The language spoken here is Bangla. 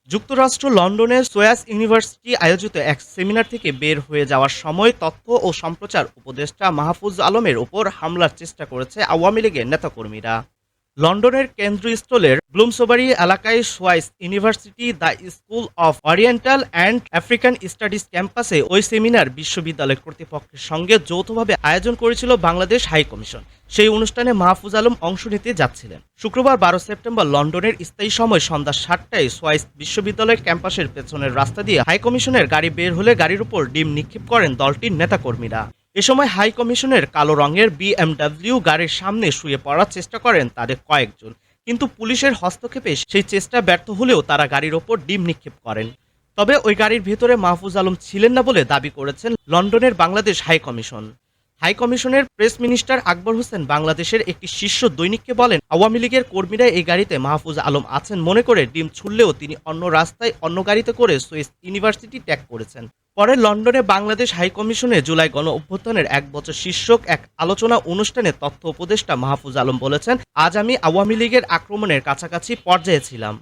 যুক্তরাষ্ট্র লন্ডনের সোয়াস ইউনিভার্সিটি আয়োজিত এক সেমিনার থেকে বের হয়ে যাওয়ার সময় তথ্য ও সম্প্রচার উপদেষ্টা মাহফুজ আলমের ওপর হামলার চেষ্টা করেছে আওয়ামী লীগের নেতাকর্মীরা। লন্ডনের কেন্দ্রস্থলের ব্লুমসবারি এলাকায় SOAS University the School of Oriental and African Studies ক্যাম্পাসে ওই সেমিনার বিশ্ববিদ্যালয় কর্তৃপক্ষের সঙ্গে যৌথভাবে আয়োজন করেছিল বাংলাদেশ হাই কমিশন। সেই অনুষ্ঠানে মাহফুজ আলম অংশ নিতে যাচ্ছিলেন। শুক্রবার 12 সেপ্টেম্বর লন্ডনের স্থায়ী সময় সন্ধ্যা 7টায় সোয়াইস বিশ্ববিদ্যালয়ের ক্যাম্পাসের পেছনের রাস্তা দিয়ে হাই কমিশনের গাড়ি বের হলে গাড়ির উপর ডিম নিক্ষেপ করেন দলটির নেতাকর্মীরা। এ সময় হাই কমিশনের কালো রঙের বিএমডব্লিউ গাড়ির সামনে শুয়ে পড়ার চেষ্টা করেন তাদের কয়েকজন, কিন্তু পুলিশের হস্তক্ষেপে সেই চেষ্টা ব্যর্থ হলেও তারা গাড়ির ওপর ডিম নিক্ষেপ করেন। তবে ওই গাড়ির ভেতরে মাহফুজ আলম ছিলেন না বলে দাবি করেছেন লন্ডনের বাংলাদেশ হাই কমিশন। হাই কমিশনের প্রেস মিনিস্টার আকবর হোসেন বাংলাদেশের একটি শীর্ষ দৈনিককে বলেন, আওয়ামী লীগের কর্মীরা এই গাড়িতে মাহফুজ আলম আছেন মনে করে ডিম ছুড়লেও তিনি অন্য রাস্তায় অন্য গাড়িতে করে সুইস ইউনিভার্সিটি ত্যাগ করেছেন। পরে লন্ডনে বাংলাদেশ হাই কমিশনে জুলাই গণ অভ্যুত্থানের 1 বছর শীর্ষক এক আলোচনা অনুষ্ঠানে তথ্য উপদেষ্টা মাহফুজ আলম বলেছেন, আজ আমি আওয়ামী লীগের আক্রমণের কাছাকাছি পর্যায়ে ছিলাম।